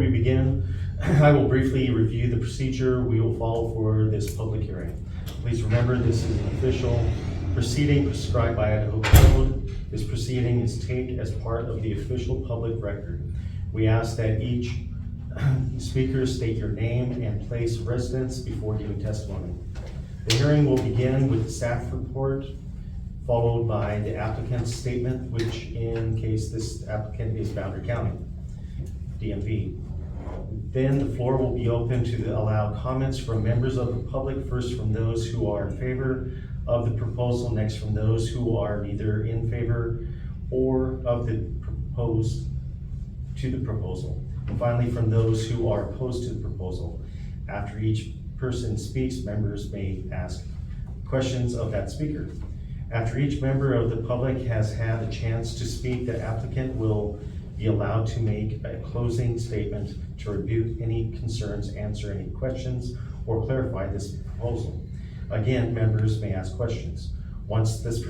we begin, I will briefly review the procedure we will follow for this public hearing. Please remember, this is an official proceeding prescribed by Idaho Code. This proceeding is taped as part of the official public record. We ask that each speaker state your name and place of residence before giving testimony. The hearing will begin with the staff report, followed by the applicant's statement, which in case this applicant is Boundary County, DMV. Then the floor will be open to allow comments from members of the public, first from those who are in favor of the proposal, next from those who are neither in favor or of the proposed to the proposal, and finally from those who are opposed to the proposal. After each person speaks, members may ask questions of that speaker. After each member of the public has had a chance to speak, the applicant will be allowed to make a closing statement to rebut any concerns, answer any questions, or clarify this proposal. Again, members may ask questions. Once this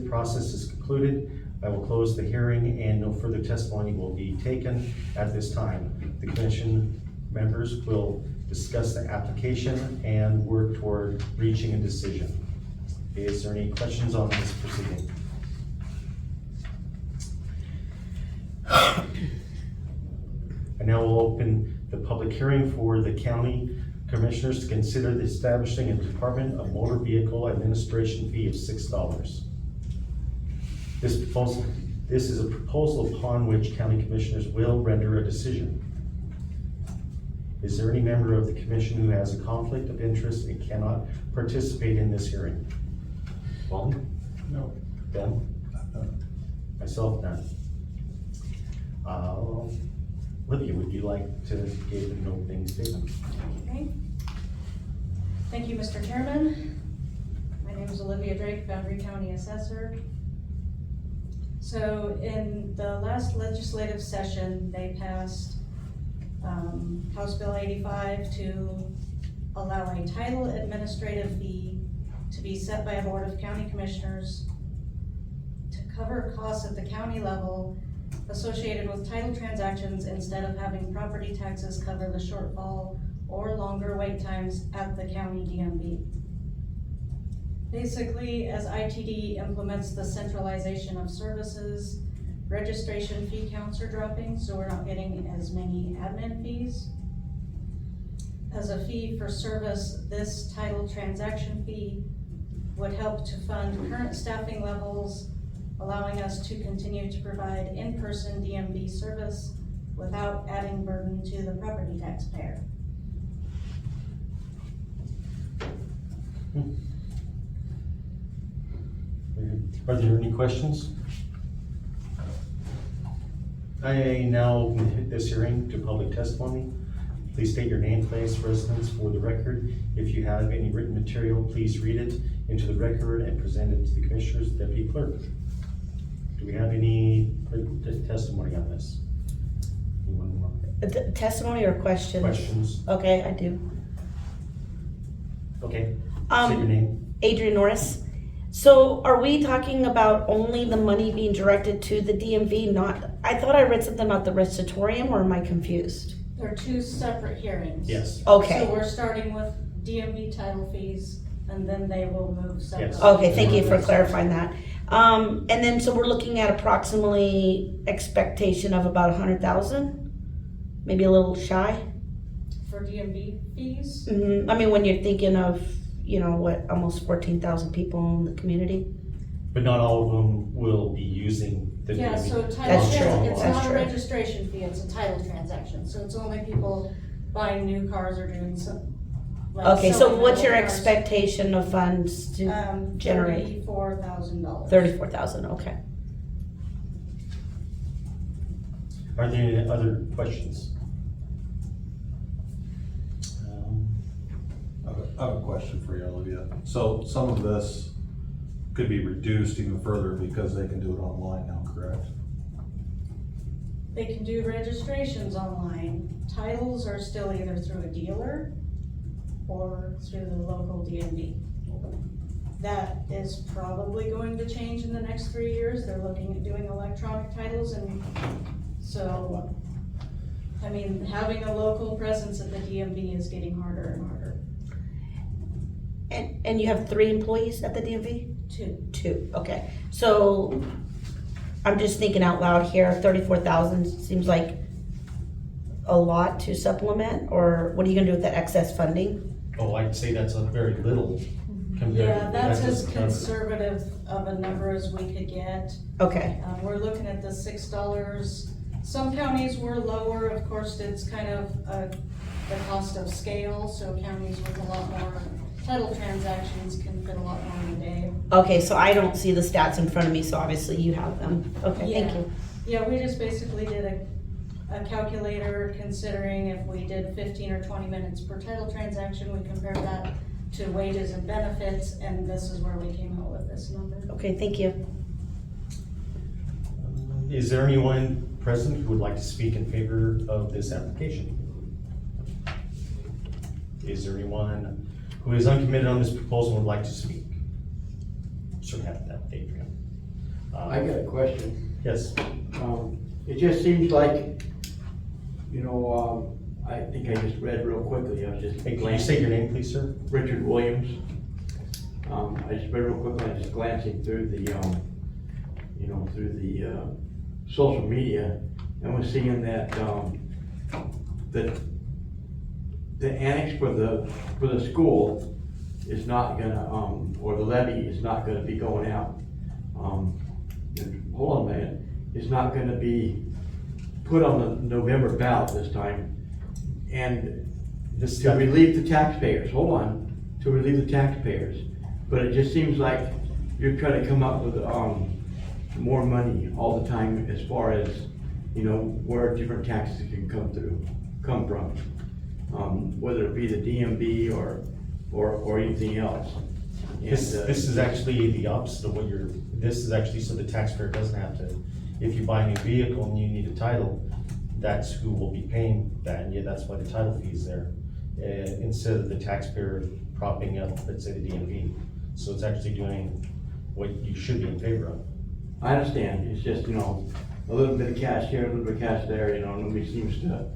process is concluded, I will close the hearing and no further testimony will be taken at this time. The commission members will discuss the application and work toward reaching a decision. Is there any questions on this proceeding? I now will open the public hearing for the county commissioners to consider the establishing a Department of Motor Vehicle Administration fee of $6. This is a proposal upon which county commissioners will render a decision. Is there any member of the commission who has a conflict of interest and cannot participate in this hearing? Walden? No. Ben? Myself, none. Olivia, would you like to give an opening statement? Okay. Thank you, Mr. Chairman. My name is Olivia Drake, Boundary County Assessor. So in the last legislative session, they passed House Bill 85 to allow a title administrative fee to be set by a board of county commissioners to cover costs at the county level associated with title transactions instead of having property taxes cover the shortfall or longer wait times at the county DMV. Basically, as ITD implements the centralization of services, registration fee counts are dropping, so we're not getting as many admin fees. As a fee for service, this title transaction fee would help to fund current staffing levels, allowing us to continue to provide in-person DMV service without adding burden to the property taxpayer. Are there any questions? I now open this hearing to public testimony. Please state your name, place, residence for the record. If you have any written material, please read it into the record and present it to the Commissioner's Deputy Clerk. Do we have any testimony on this? Anyone want? Testimony or questions? Questions? Okay, I do. Okay, say your name. Adrian Norris. So are we talking about only the money being directed to the DMV, not, I thought I read something about the recitatorium, or am I confused? They're two separate hearings. Yes. Okay. So we're starting with DMV title fees, and then they will move separately. Yes. Okay, thank you for clarifying that. And then, so we're looking at approximately expectation of about 100,000? Maybe a little shy? For DMV fees? I mean, when you're thinking of, you know, what, almost 14,000 people in the community? But not all of them will be using the. Yeah, so title, That's true. it's That's not a true. registration fee, it's a title transaction, so it's only people buying new cars or doing some. Like Okay, so selling what's your old cars. expectation of funds to generate? $34,000. 34,000, okay. Are there any other questions? I have a question for you, Olivia. So some of this could be reduced even further because they can do it online now, correct? They can do registrations online. Titles are still either through a dealer or through the local DMV. That is probably going to change in the next 3 years. They're looking at doing electronic titles, and so I mean, having a local presence at the DMV is getting harder and harder. And you have 3 employees at the DMV? 2. 2, okay. So I'm just thinking out loud here, 34,000 seems like a lot to supplement, or what are you gonna do with that excess funding? Oh, I'd say that's a very little compared. Yeah, that's that as doesn't cover- conservative of a number as we could get. Okay, We're looking at the $6. Some counties were lower, of course, it's kind of the cost of scale, so counties with a lot more title transactions can fit a lot more in a day. okay, so I don't see the stats in front of me, so obviously you have them. Okay, thank you. Yeah, we just basically did a calculator considering if we did 15 or 20 minutes per title transaction, we compared that to wages and benefits, and this is where we came out with this number. Okay, thank you. Is there anyone present who would like to speak in favor of this application? Is there anyone who is uncommitted on this proposal and would like to speak? Sir, have that, Adrian. I got a question. Yes, It just seems like, I think I just read real quickly, I was just hey, can you glancing. say your name, please, sir? Richard Williams. I just read real quickly, I was just glancing through the, social media, and was seeing that, the annex for the school is not gonna, or the levy is not gonna be going out. Hold on a minute, it's not gonna be put on the November ballot this time. And This to relieve the taxpayers, hold on, to relieve the taxpayers. But it just seems like you're trying to come up with, more money all the time as far as, where different taxes can come from. Whether it be the DMV or anything else. And, This is actually the opposite of what this is actually so the taxpayer doesn't have to, if you buy a new vehicle and you need a title, that's who will be paying that, and yeah, that's why the title fee is there. Instead of the taxpayer propping up, let's say, the DMV. So it's actually doing what you should be in favor of. I understand, it's just, a little bit of cash here, a little bit of cash there, nobody seems to,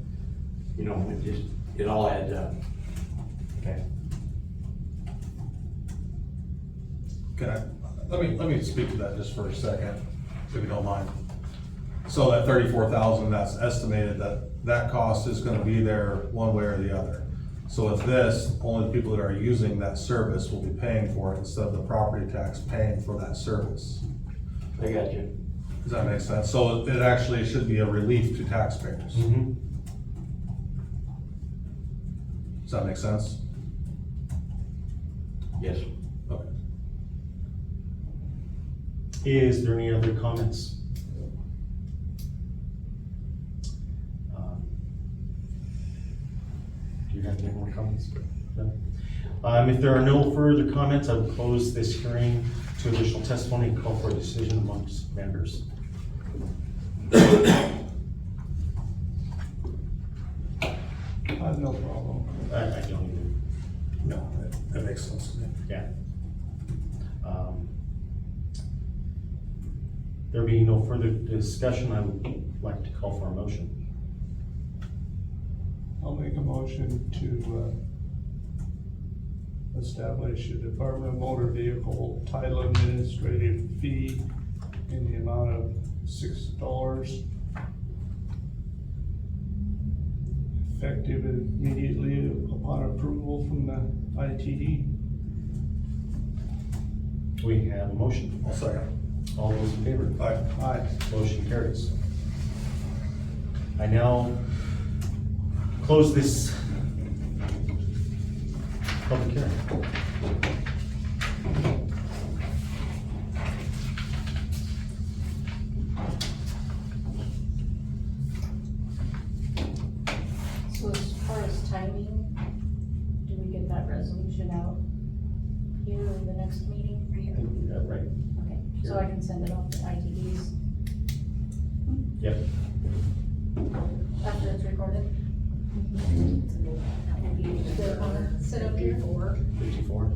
it all adds up. Okay. Let me speak to that just for a second, if you don't mind. So that 34,000, that's estimated that cost is gonna be there one way or the other. So with this, only the people that are using that service will be paying for it instead of the property tax paying for that service. I got you. Does that make sense? So it actually should be a relief to taxpayers. Mm-hmm. Does that make sense? Yes. Okay. Is there any other comments? Do you have any more comments? No? If there are no further comments, I will close this hearing to additional testimony and call for a decision amongst members. I have no problem. I don't even, No, that makes sense to me. yeah. There being no further discussion, I would like to call for a motion. I'll make a motion to establish a Department of Motor Vehicle title administrative fee in the amount of $6, effective immediately upon approval from the ITD. We have a motion. I'll second. All those in favor? Aye. Aye. Motion carries. I now close this public hearing. So as far as timing, do we get that resolution out here in the next meeting? Right, Okay, so I can send it off to ITDs yep. after it's recorded? Still wanna sit up here? 54.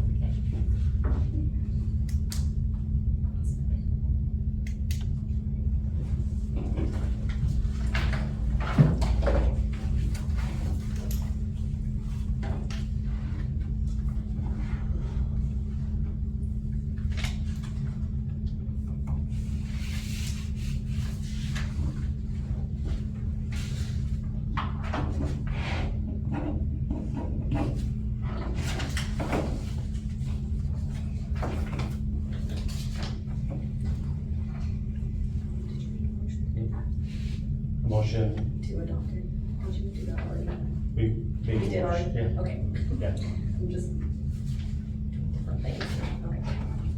motion. To adopt it. Did you do that already? We made You a did already? motion. Yeah. Okay. Yeah. I'm just doing different things. Okay.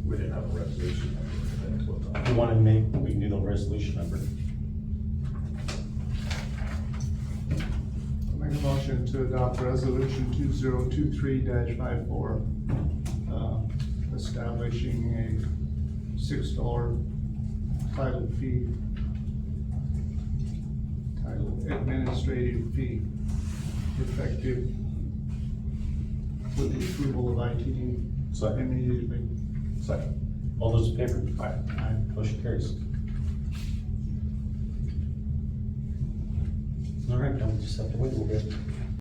We didn't have a resolution. If you want to make, we can do the resolution number. Make a motion to adopt resolution 2023-54, establishing a $6 title administrative fee, effective with the approval of ITD Second. immediately. Second. All those in favor? Aye. Aye. Motion carries. All right, now we just have to wait a little bit.